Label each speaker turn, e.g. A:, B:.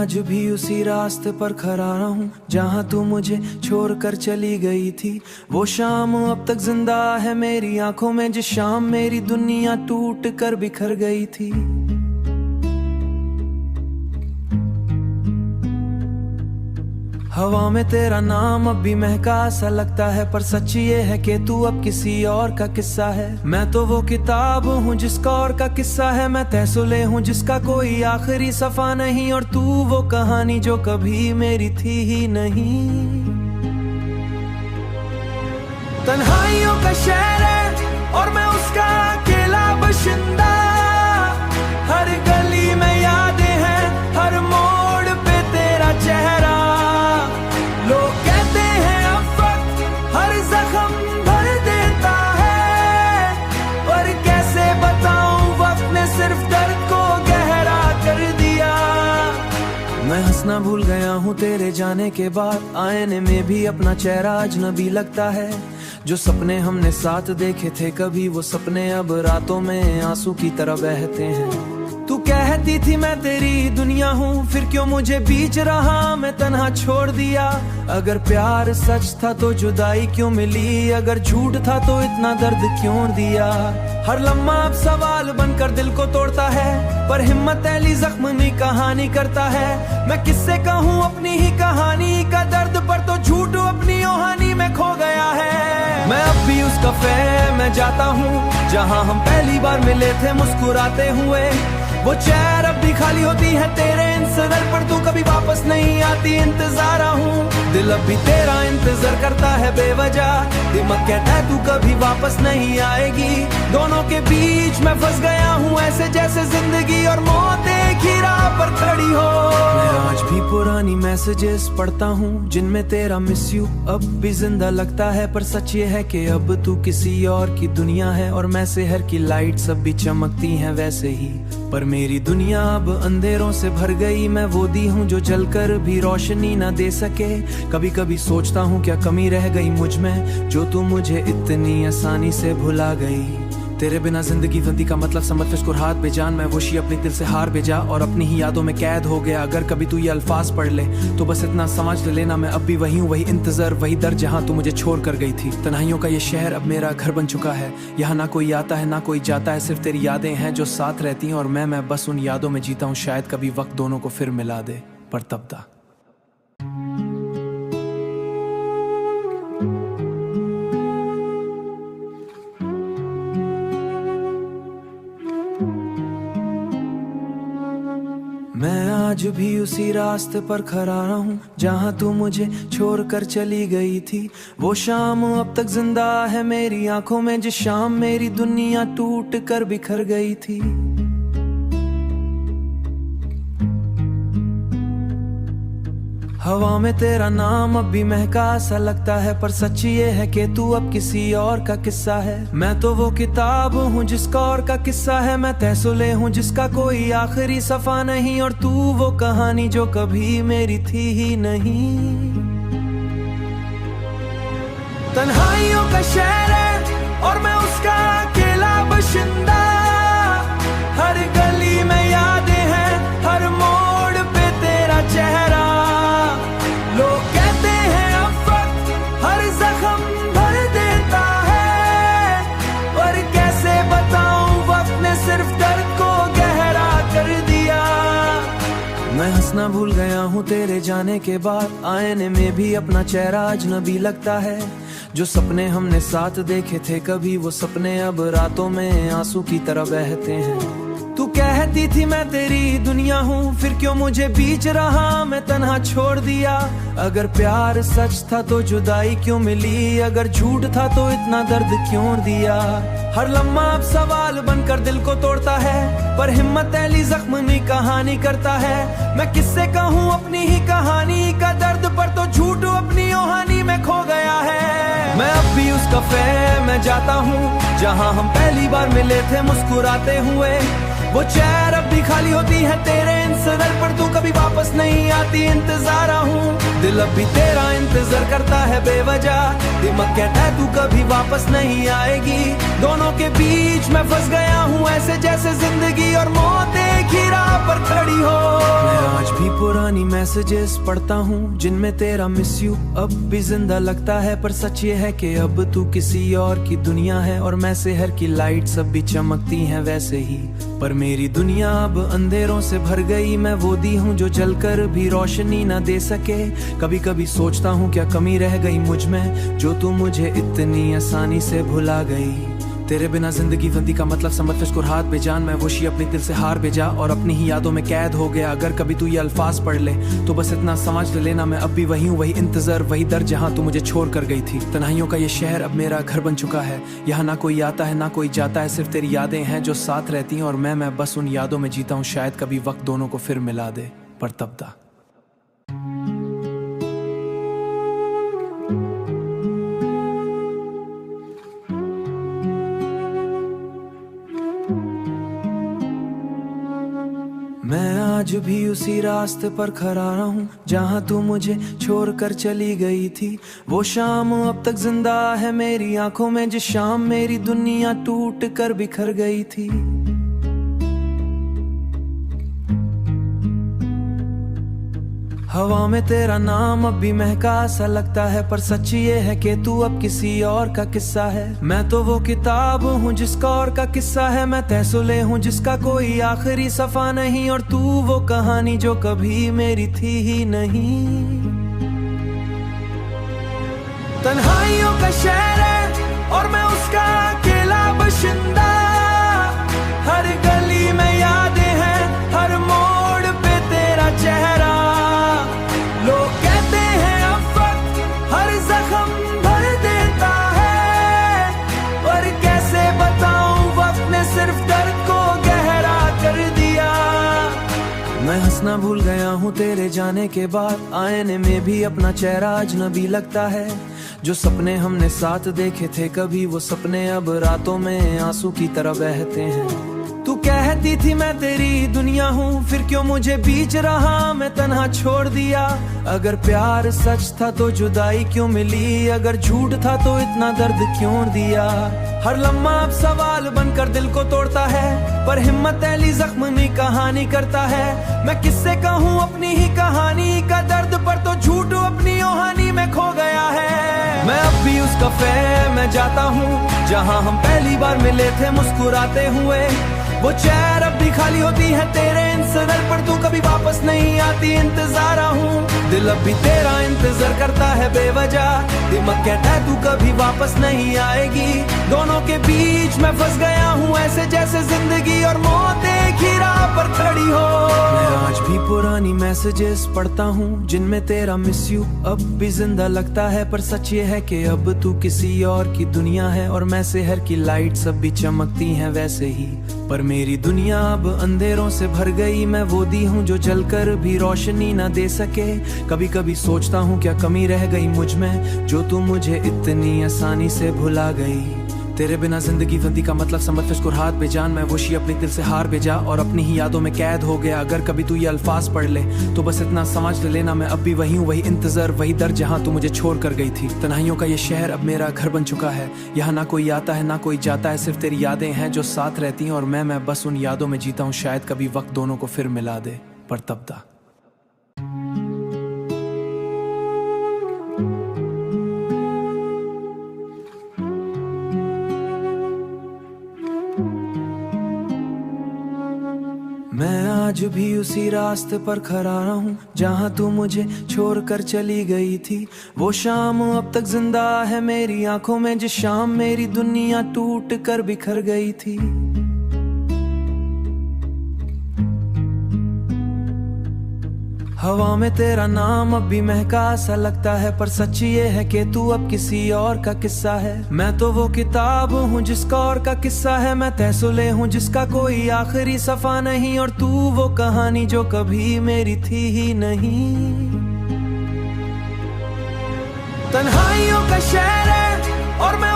A: आज भी उसी रास्ते पर खड़ा हूँ जहाँ तू मुझे छोड़कर चली गई थी। वो शाम अब तक जिंदा है मेरी आंखों में, जिस शाम मेरी दुनिया टूट कर बिखर गई थी। हवा में तेरा नाम अब भी महका सा लगता है, पर सच ये है कि तू अब किसी और का किस्सा है। मैं तो वो किताब हूँ जिसका और का किस्सा है, मैं तहसुले हूँ जिसका कोई आखिरी सफा नहीं, और तू वो कहानी जो कभी मेरी थी ही नहीं। तन्हाइयों का शहर है और मैं उसका अकेला बशिंदा, हर गली में यादें हैं, हर मोड़ पे तेरा चेहरा। लोग कहते हैं अब वक्त हर जख्म भर देता है, पर कैसे बताऊं वक्त ने सिर्फ दर्द को गहरा कर दिया। मैं हंसना भूल गया हूँ तेरे जाने के बाद, आईने में भी अपना चेहरा अजनबी लगता है। जो सपने हमने साथ देखे थे कभी, वो सपने अब रातों में आंसू की तरह बहते हैं। तू कहती थी मैं तेरी दुनिया हूँ, फिर क्यों मुझे बीच रहा मैं तन्हा छोड़ दिया। अगर प्यार सच था तो जुदाई क्यों मिली, अगर झूठ था तो इतना दर्द क्यों दिया। हर लम्हा अब सवाल बनकर दिल को तोड़ता है, पर हिम्मत ऐली जख्मी कहानी करता है। मैं किससे कहूँ अपनी ही कहानी का दर्द, पर तो झूठ अपनी ओहानी में खो गया है। मैं अब भी उस कैफे में जाता हूँ जहाँ हम पहली बार मिले थे मुस्कुराते हुए। वो चेयर अब भी खाली होती है तेरे इंतजार पर, तू कभी वापस नहीं आती इंतजार हूँ। दिल अब भी तेरा इंतजार करता है बेवजह, दिमाग कहता है तू कभी वापस नहीं आएगी। दोनों के बीच मैं फंस गया हूँ ऐसे जैसे जिंदगी और मौत एक ही राह पर खड़ी हो। मैं आज भी पुरानी मैसेजेस पढ़ता हूँ जिनमें तेरा मिस यू अब भी जिंदा लगता है, पर सच ये है कि अब तू किसी और की दुनिया है, और मैं शहर की लाइट्स अब भी चमकती हैं वैसे ही, पर मेरी दुनिया अब अंधेरों से भर गई। मैं वो दी हूँ जो जलकर भी रोशनी न दे सके। कभी कभी सोचता हूँ क्या कमी रह गई मुझ में, जो तू मुझे इतनी आसानी से भुला गई। तेरे बिना जिंदगी बंदी का मतलब समझ फिर हाथ बेजान, मैं वशी अपने दिल से हार भेजा और अपनी ही यादों में कैद हो गया। अगर कभी तू ये अल्फाज पढ़ ले तो बस इतना समझ लेना, मैं अब भी वही हूँ, वही इंतजार, वही दर्द जहाँ तू मुझे छोड़ कर गई थी। तन्हाइयों का ये शहर अब मेरा घर बन चुका है, यहाँ ना कोई आता है ना कोई जाता है, सिर्फ तेरी यादें हैं जो साथ रहती हैं, और मैं बस उन यादों में जीता हूँ। शायद कभी वक्त दोनों को फिर मिला दे, पर तब तक मैं आज भी उसी रास्ते पर खड़ा हूँ जहाँ तू मुझे छोड़कर चली गई थी। वो शाम अब तक जिंदा है मेरी आंखों में, जिस शाम मेरी दुनिया टूट कर बिखर गई थी। हवा में तेरा नाम अब भी महका सा लगता है, पर सच ये है कि तू अब किसी और का किस्सा है। मैं तो वो किताब हूँ जिसका और का किस्सा है, मैं तहसुले हूँ जिसका कोई आखिरी सफा नहीं, और तू वो कहानी जो कभी मेरी थी ही नहीं। तन्हाइयों का शहर है और मैं उसका अकेला बशिंदा, हर गली में यादें हैं, हर मोड़ पे तेरा चेहरा। लोग कहते हैं अब वक्त हर जख्म भर देता है, पर कैसे बताऊं वक्त ने सिर्फ दर्द को गहरा कर दिया। मैं हंसना भूल गया हूँ तेरे जाने के बाद, आईने में भी अपना चेहरा अजनबी लगता है। जो सपने हमने साथ देखे थे कभी, वो सपने अब रातों में आंसू की तरह बहते हैं। तू कहती थी मैं तेरी दुनिया हूँ, फिर क्यों मुझे बीच रहा मैं तन्हा छोड़ दिया। अगर प्यार सच था तो जुदाई क्यों मिली, अगर झूठ था तो इतना दर्द क्यों दिया। हर लम्हा अब सवाल बनकर दिल को तोड़ता है, पर हिम्मत ऐली जख्मी कहानी करता है। मैं किससे कहूँ अपनी ही कहानी का दर्द, पर तो झूठ अपनी ओहानी में खो गया है। मैं अब भी उस कैफे में जाता हूँ जहाँ हम पहली बार मिले थे मुस्कुराते हुए। वो चेयर अब भी भी खाली होती है तेरे इंतजार पर, तू कभी वापस नहीं आती इंतजार हूँ। दिल अब भी तेरा इंतजार करता है बेवजह, दिमाग कहता है तू कभी वापस नहीं आएगी। दोनों के बीच मैं फंस गया हूँ ऐसे जैसे जिंदगी और मौत एक ही राह पर खड़ी हो। मैं आज भी पुरानी मैसेजेस पढ़ता हूँ जिनमें तेरा मिस यू अब भी जिंदा लगता है, पर सच ये है कि अब तू किसी और की दुनिया है और मैं शहर की लाइट सब भी चमकती हैं वैसे ही। पर मेरी दुनिया अब अंधेरों से भर गई, मैं वो दी हूँ जो जलकर भी रोशनी ना दे सके। कभी कभी सोचता हूँ क्या कमी रह गई मुझ में जो तू मुझे इतनी आसानी से भुला गई। तेरे बिना जिंदगी बंदी का मतलब समझ मुस्कुराहट बेजान, मैं वोशी अपने दिल से हार भेजा और अपनी ही यादों में कैद हो गया। अगर कभी तू ये अल्फाज पढ़ ले तो बस इतना समझ लेना, मैं अब भी वही हूँ, वही इंतजार वही दर्द जहाँ तू मुझे छोड़ कर गई थी। तन्हाइयों का ये शहर अब मेरा घर बन चुका है, यहाँ ना कोई आता है ना कोई जाता है, सिर्फ तेरी यादें हैं जो साथ रहती हैं और मैं बस उन यादों में जीता हूँ। शायद कभी वक्त दोनों को फिर मिला दे, पर तब तक मैं आज भी उसी रास्ते पर खड़ा हूँ जहाँ तू मुझे छोड़कर चली गई थी। वो शाम अब तक जिंदा है मेरी आंखों में, जिस शाम मेरी दुनिया टूट कर बिखर गई थी। हवा में तेरा नाम अब भी महका सा लगता है, पर सच ये है कि तू अब किसी और का किस्सा है। मैं तो वो किताब हूँ जिसका और का किस्सा है, मैं तहसुले हूँ जिसका कोई आखिरी सफा नहीं, और तू वो कहानी जो कभी मेरी थी ही नहीं। तन्हाइयों का शहर है और मैं उसका अकेला बशिंदा, हर गली में यादें हैं, हर मोड़ पे तेरा चेहरा। लोग कहते हैं अब वक्त हर जख्म भर देता है, पर कैसे बताऊं वक्त ने सिर्फ दर्द को गहरा कर दिया। मैं हंसना भूल गया हूँ तेरे जाने के बाद, आईने में भी अपना चेहरा अजनबी लगता है। जो सपने हमने साथ देखे थे कभी, वो सपने अब रातों में आंसू की तरह बहते हैं। तू कहती थी मैं तेरी दुनिया हूँ, फिर क्यों मुझे बीच रहा मैं तन्हा छोड़ दिया। अगर प्यार सच था तो जुदाई क्यों मिली, अगर झूठ था तो इतना दर्द क्यों दिया। हर लम्हा अब सवाल बनकर दिल को तोड़ता है, पर हिम्मत ऐली जख्मी कहानी करता है। मैं किससे कहूँ अपनी ही कहानी का दर्द, पर तो झूठ अपनी ओहानी में खो गया है। मैं अब भी उस कैफे में जाता हूँ जहाँ हम पहली बार मिले थे मुस्कुराते हुए। वो चेयर अब भी खाली होती है तेरे इंतजार पर, तू कभी वापस नहीं आती इंतजार हूँ। दिल अब भी तेरा इंतजार करता है बेवजह, दिमाग कहता है तू कभी वापस नहीं आएगी। दोनों के बीच मैं फंस गया हूँ ऐसे जैसे जिंदगी और मौत एक ही राह पर खड़ी हो। मैं आज भी पुरानी मैसेजेस पढ़ता हूँ जिनमें तेरा मिस यू अब भी जिंदा लगता है, पर सच ये है कि अब तू किसी और की दुनिया है और मैं शहर की लाइट सब भी चमकती हैं वैसे ही। पर मेरी दुनिया अब अंधेरों से भर गई, मैं वो दी हूँ जो जलकर भी रोशनी ना दे सके। कभी कभी सोचता हूँ क्या कमी रह गई मुझ में जो तू मुझे इतनी आसानी से भुला गई। तेरे बिना जिंदगी बंदी का मतलब समझ मुस्कुराहट बेजान, मैं वोशी अपने दिल से हार भेजा और अपनी ही यादों में कैद हो गया। अगर कभी तू ये अल्फाज पढ़ ले तो बस इतना समझ लेना, मैं अब भी वही हूँ, वही इंतजार वही दर्द जहाँ तू मुझे छोड़ कर गई थी। तन्हाइयों का ये शहर अब मेरा घर बन चुका है, यहाँ ना कोई आता है ना कोई जाता है, सिर्फ तेरी यादें हैं जो साथ रहती हैं और मैं बस उन यादों में जीता हूँ। शायद कभी वक्त दोनों को फिर मिला दे, पर तब तक मैं आज भी उसी रास्ते पर खड़ा हूँ जहाँ तू मुझे छोड़कर चली गई थी। वो शाम अब तक जिंदा है मेरी आंखों में, जिस शाम मेरी दुनिया टूट कर बिखर गई थी। हवा में तेरा नाम अब भी महका सा लगता है, पर सच ये है कि तू अब किसी और का किस्सा है। मैं तो वो किताब हूँ जिसका और का किस्सा है, मैं तहसुले हूँ जिसका कोई आखिरी सफा नहीं, और तू वो कहानी जो कभी मेरी थी ही नहीं। तन्हाइयों का शहर है और मैं